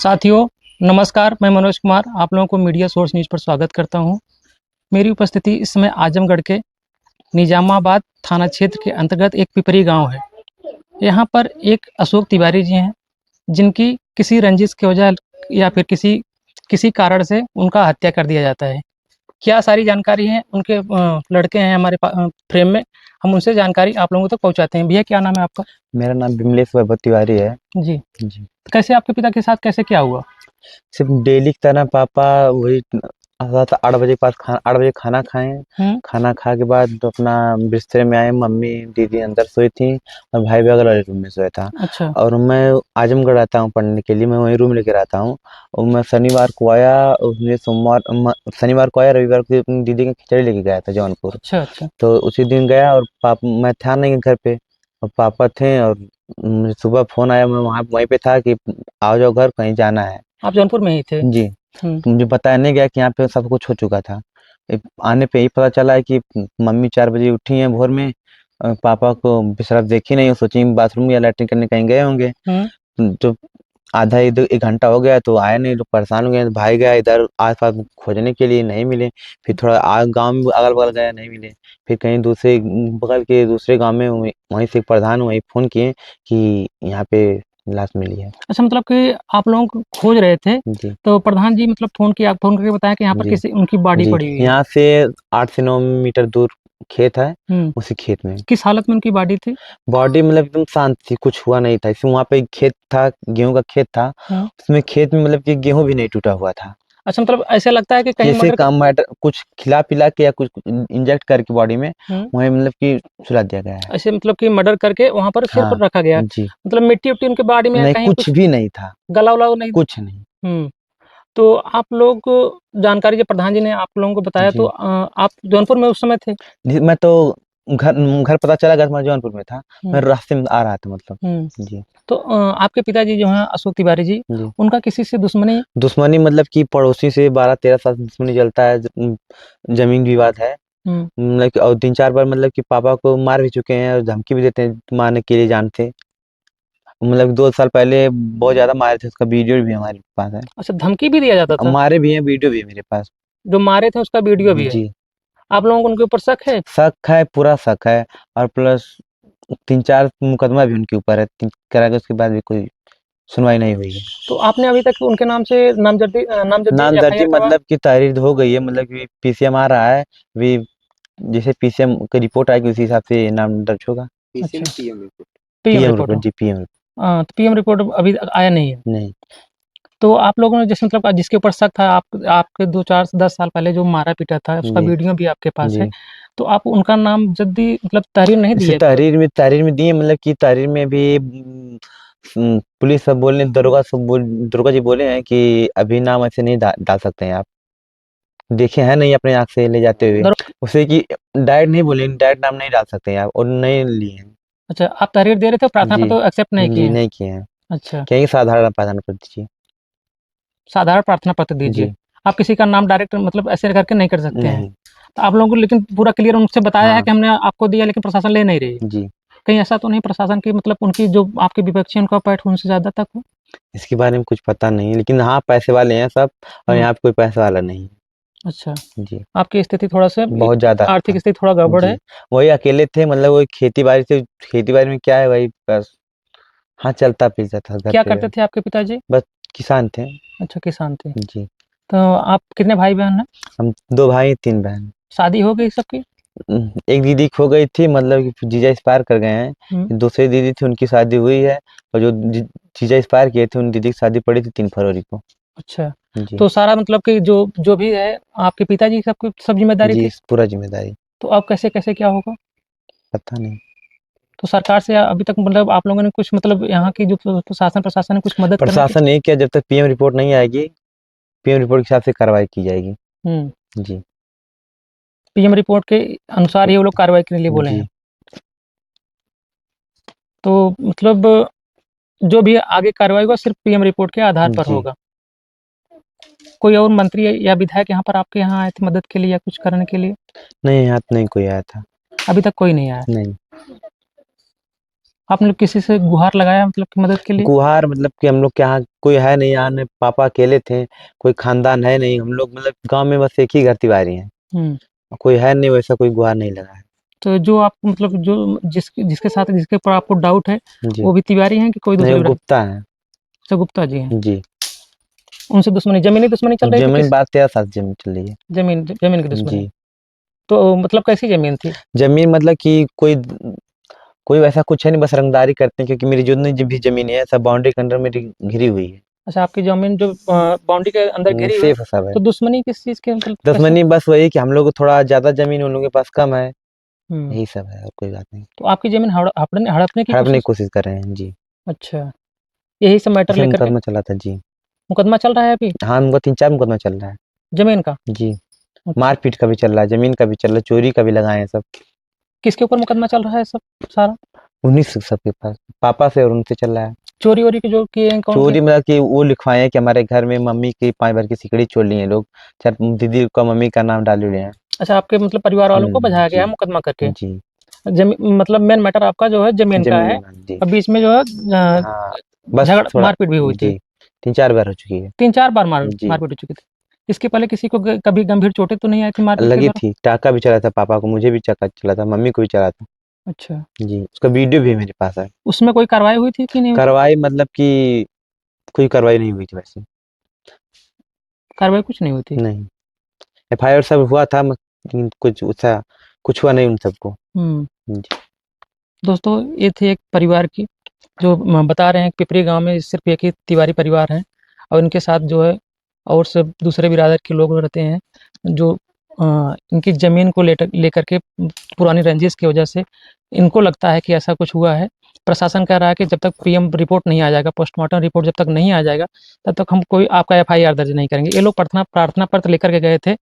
साथियों, नमस्कार। मैं मनोज कुमार आप लोगों को मीडिया सोर्स न्यूज़ पर स्वागत करता हूं। मेरी उपस्थिति इस समय आजमगढ़ के निजामाबाद थाना क्षेत्र के अंतर्गत एक पिपरी गांव है। यहां पर एक अशोक तिवारी जी हैं, जिनकी किसी रंजिश की वजह या फिर किसी कारण से उनका हत्या कर दिया जाता है। क्या सारी जानकारी है उनके लड़के हैं हमारे फ्रेम में, हम उनसे जानकारी आप लोगों तक पहुंचाते हैं। भैया, क्या नाम है आपका? मेरा नाम विमलेश वैभव तिवारी है। जी। जी। कैसे आपके पिता के साथ कैसे क्या हुआ? सिर्फ डेली की तरह पापा वही आता था 8 बजे के पास 8 बजे खाना खाएं। खाना खा के बाद तो अपना बिस्तर में आए, मम्मी दीदी अंदर सोई थी और भाई बगल वाले रूम में सोया था। अच्छा। और मैं आजमगढ़ आता हूँ पढ़ने के लिए, मैं वही रूम लेकर आता हूँ। और मैं शनिवार को आया, उसने शनिवार को आया, रविवार को अपनी दीदी की खिचड़ी लेके गया था जौनपुर। अच्छा। अच्छा। तो उसी दिन गया और मैं था नहीं घर पे, और पापा थे। और मुझे सुबह फोन आया, मैं वहीं पे था कि आओ जाओ घर, कहीं जाना है। आप जौनपुर में ही थे? जी। तो मुझे बताया नहीं गया कि यहाँ पे सब कुछ हो चुका था। आने पे ही पता चला है कि मम्मी 4 बजे उठी हैं भोर में, पापा को बिस्तर देखी नहीं, सोची बाथरूम या लैट्रिन करने कहीं गए होंगे। तो आधा इधर 1 घंटा हो गया तो आया नहीं, लोग परेशान हो गए। भाई गया इधर आस पास खोजने के लिए, नहीं मिले। फिर थोड़ा गाँव में अगल बगल गया, नहीं मिले। फिर कहीं दूसरे बगल के दूसरे गांव में वहीं से प्रधान वहीं फोन किए कि यहाँ पे लाश मिली है। अच्छा, मतलब कि आप लोग खोज रहे थे, जी। तो प्रधान जी मतलब फ़ोन किया, फ़ोन करके बताया कि यहाँ पर जी। किसी उनकी बॉडी जी। पड़ी हुई है। यहाँ से 8 से 9 मीटर दूर खेत है, हुँ। उसी खेत में। किस हालत में उनकी बॉडी थी? बॉडी मतलब एकदम शांत थी, कुछ हुआ नहीं था। इसमें वहाँ पे एक खेत था, गेहूँ का खेत था। हुँ। उसमें खेत में मतलब कि गेहूँ भी नहीं टूटा हुआ था। अच्छा, मतलब ऐसा लगता है कि कहीं जैसे मर्डर काम मैटर कुछ खिला-पिला के या कुछ इंजेक्ट करके बॉडी में, हुँ। वहीं मतलब कि सुला दिया गया है। ऐसे मतलब कि मर्डर करके वहाँ पर सिर हाँ। पर रखा गया। जी। मतलब मिट्टी-विट्टी उनकी बॉडी में नहीं, कहीं कुछ कुछ भी नहीं था, गला-वला नहीं? कुछ नहीं। हुँ। तो आप लोग जानकारी जब प्रधान जी ने आप लोगों को बताया, तो जी। आप जौनपुर में उस समय थे? जी, मैं तो घर घर पता चला, घर मैं जौनपुर में था। हुँ। मैं रास्ते में आ रहा था मतलब। हुँ। जी। तो आपके पिताजी जो हैं अशोक तिवारी जी, जी। उनका किसी से दुश्मनी? दुश्मनी मतलब कि पड़ोसी से 12-13 साल से दुश्मनी चलता है। ज़मीन विवाद है। हुँ। मतलब कि और 3-4 बार मतलब कि पापा को मार भी चुके हैं और धमकी भी देते हैं मारने के लिए, जान से। मतलब 2 साल पहले बहुत ज़्यादा मारे थे, उसका वीडियो भी हमारे पास है। अच्छा, धमकी भी दिया जाता था? मारे भी हैं, वीडियो भी है मेरे पास। जो मारे थे उसका वीडियो भी है? जी। आप लोगों को उनके ऊपर शक है? शक है, पूरा शक है। और प्लस 3-4 मुकदमा भी उनके ऊपर है। करा के उसके बाद भी कोई सुनवाई नहीं हुई है। तो आपने अभी तक उनके नाम से नामजदगी नामदर्जी एफआईआर करवाया? मतलब कि तहरीर हो गई है, मतलब कि पीसीएम आ रहा है। अभी जैसे पीसीएम की रिपोर्ट आएगी उसी हिसाब से नाम दर्ज होगा। अच्छा। PM report. PM PM report report, हो? जी पीएम रिपोर्ट। तो पीएम रिपोर्ट अभी आया नहीं है। नहीं। तो आप लोगों ने जैसे मतलब जिसके ऊपर शक था, आप आपके 2, 4, 10 साल पहले जो मारा-पीटा था, उसका जी। वीडियो भी आपके पास है। जी। तो आप उनका नामजद्दी मतलब तहरीर नहीं दी जैसे है अभी तक? तहरीर में दिए, मतलब कि तहरीर में भी पुलिस सब बोले, दरोगा जी बोले हैं कि अभी नाम ऐसे नहीं डाल सकते हैं आप। देखे हैं नहीं अपने आँख से ले जाते हुए। दरो उसे कि डायरेक्ट नहीं बोले, डायरेक्ट नाम नहीं डाल सकते हैं आप, और नहीं लिए हैं। अच्छा, आप तहरीर दे रहे थे, प्रार्थना जी। पत्र एक्सेप्ट नहीं किए जी, हैं? नहीं किए हैं। अच्छा, कहेंगे साधारण प्रार्थना पत्र दीजिए। साधारण प्रार्थना पत्र दीजिए। जी। आप किसी का नाम डायरेक्ट मतलब ऐसे करके नहीं कर सकते हैं। नहीं। तो आप लोगों को लेकिन पूरा क्लियर उनसे बताया है हाँ। कि हमने आपको दिया, लेकिन प्रशासन ले नहीं रही है। जी। कहीं ऐसा तो नहीं प्रशासन की मतलब उनकी जो आपके विपक्षी हैं, उनका पैठ उनसे ज़्यादा तक हो? इसके बारे में कुछ पता नहीं, लेकिन हाँ, पैसे वाले हैं सब, और हुँ। यहाँ पे कोई पैसे वाला नहीं है। अच्छा, जी। आपकी स्थिति थोड़ा-सा बहुत ज़्यादा आर्थिक था। स्थिति थोड़ा गड़बड़ है। जी। वही अकेले थे, मतलब वही खेती-बाड़ी से, खेती-बाड़ी में क्या है वही बस, हाँ, चलता-फिरता था घर क्या पे। करते थे आपके पिताजी? बस किसान थे। अच्छा, किसान थे। जी। तो आप कितने भाई-बहन हैं? हम 2 भाई 3 बहन। शादी हो गई सबकी? एक दीदी खो गई थी, मतलब कि जीजा एक्सपायर कर गए हुँ। हैं। दूसरी दीदी थी, उनकी शादी हुई है। और जो जीजा एक्सपायर किए थे, उन दीदी की शादी पड़ी थी 3 फरवरी को। अच्छा, जी। तो सारा मतलब कि जो जो भी है आपके पिताजी की सब ज़िम्मेदारी जी, थी? पूरा ज़िम्मेदारी। तो अब कैसे-कैसे क्या होगा? पता नहीं। तो सरकार से अभी तक मतलब आप लोगों ने कुछ मतलब यहाँ की जो शासन प्रशासन ने कुछ मदद करने की? प्रशासन ने किया, जब तक पीएम रिपोर्ट नहीं आएगी, पीएम रिपोर्ट के हिसाब से कार्रवाई की जाएगी। हुँ। जी। पीएम रिपोर्ट के अनुसार ये वो लोग कार्रवाई करने के लिए बोले हैं। जी। तो मतलब जो भी आगे कार्रवाई होगा सिर्फ़ पीएम रिपोर्ट के आधार पर जी। होगा। कोई और मंत्री या विधायक यहाँ पर आपके यहाँ आए थे मदद के लिए या कुछ करने के लिए? नहीं, यहाँ तो नहीं कोई आया था। अभी तक कोई नहीं आया। नहीं। आपने किसी से गुहार लगाया मतलब कि मदद के लिए? गुहार मतलब कि हम लोग के यहाँ कोई है नहीं, यहाँ ने पापा अकेले थे, कोई खानदान है नहीं, हम लोग मतलब गांव में बस एक ही घर तिवारी हैं, हुँ। कोई है नहीं, वैसा कोई गुहार नहीं लगा है। तो जो आप मतलब जो जिसके साथ जिसके ऊपर आपको डाउट है, जी, वो भी तिवारी हैं कि कोई नहीं दूसरे वो ब्राह्मण? गुप्ता है। अच्छा, गुप्ता जी हैं। जी, उनसे ज़मीनी दुश्मनी चल रही थी जमीन किस? 12-13 साल से जमीन चल रही है। ज़मीन की दुश्मनी। जी, तो मतलब कैसी ज़मीन थी? जमीन मतलब कि कोई वैसा कुछ है नहीं, बस रंगदारी करते हैं, क्योंकि मेरी जितनी भी जमीन है सब बाउंड्री के अंदर मेरी घिरी हुई है। अच्छा, आपकी ज़मीन जो बाउंड्री के अंदर घिरी हुई है, सेफ है सब है। तो दुश्मनी किस चीज़ की मतलब कैसे? दुश्मनी बस वही कि हम लोग को थोड़ा ज्यादा जमीन उन लोगों के पास कम है, हुँ। यही सब है और कोई बात नहीं। तो आपकी ज़मीन हड़पने की हड़पने की कोशिश? कोशिश कर रहे हैं जी। अच्छा, यही सब मैटर इसे लेकर के मुकदमा चला था जी। मुकदमा चल रहा है अभी हाँ, उनका 3-4 मुकदमा चल रहा है। ज़मीन का? जी, अच्छा, मारपीट का भी चल रहा है, जमीन का भी चल रहा है, चोरी का भी लगाए हैं सब। किसके ऊपर मुकदमा चल रहा है सब सारा? उन्हीं से सबके पास, पापा से और उनसे चल रहा है। चोरी-वोरी की जो किए हैं कौन किए? चोरी मतलब कि वो लिखवाए हैं कि हमारे घर में मम्मी की 5 भर की सिकड़ी चोर लिए हैं लोग। शायद दीदी का मम्मी का नाम डाले हुए हैं। अच्छा, आपके मतलब परिवार वालों को बधाया गया जी, है मुकदमा करके। जी। मतलब मेन मैटर आपका जो है ज़मीन का ज़मीन है, में जी। और बीच में जो है हाँ, बस झगड़ थोड़ा मारपीट भी हुई थी। जी, 3-4 बार हो चुकी है। 3-4 बार जी, मारपीट हो चुकी थी। इसके पहले किसी को कभी गंभीर चोटें तो नहीं आई थी मारपीट के लगी दौरान? थी, टाँका भी चला था पापा को, मुझे भी चका चला था, मम्मी को भी चला था। अच्छा, जी, उसका वीडियो भी मेरे पास है। उसमें कोई कार्रवाई हुई थी कि नहीं हुई थी? कार्रवाई मतलब कि कोई कार्रवाई नहीं हुई थी वैसे, कार्रवाई कुछ नहीं हुई थी। नहीं। एफआईआर सब हुआ था लेकिन कुछ हुआ नहीं उन सबको। हुँ। जी, दोस्तों, ये थी एक परिवार की जो बता रहे हैं कि पिपरी गाँव में सिर्फ़ एक ही तिवारी परिवार है, और इनके साथ जो है और सब दूसरे बिरादर के लोग रहते हैं, जो इनकी ज़मीन को लेकर के पुरानी रंजिश की वजह से इनको लगता है कि ऐसा कुछ हुआ है। प्रशासन कह रहा है कि जब तक पीएम रिपोर्ट नहीं आ जाएगा, पोस्टमार्टम रिपोर्ट जब तक नहीं आ जाएगा, तब तक हम कोई आपका एफआईआर दर्ज नहीं करेंगे। ये लोग प्रार्थना पत्र लेकर के गए थे,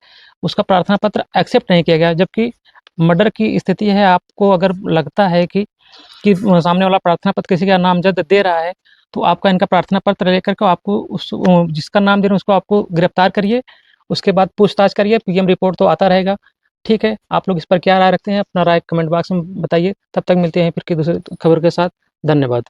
उसका प्रार्थना पत्र एक्सेप्ट नहीं किया गया, जबकि मर्डर की स्थिति है। आपको अगर लगता है कि सामने वाला प्रार्थना पत्र किसी का नामज़द दे रहा है, तो आपका इनका प्रार्थना पत्र लेकर के आपको जिसका नाम दे रहे हैं उसको आपको गिरफ्तार करिए, उसके बाद पूछताछ करिए, पीएम रिपोर्ट तो आता रहेगा। ठीक है, आप लोग इस पर क्या राय रखते हैं? अपना राय कमेंट बॉक्स में बताइए। तब तक मिलते हैं फिर किसी दूसरे खबर के साथ। धन्यवाद।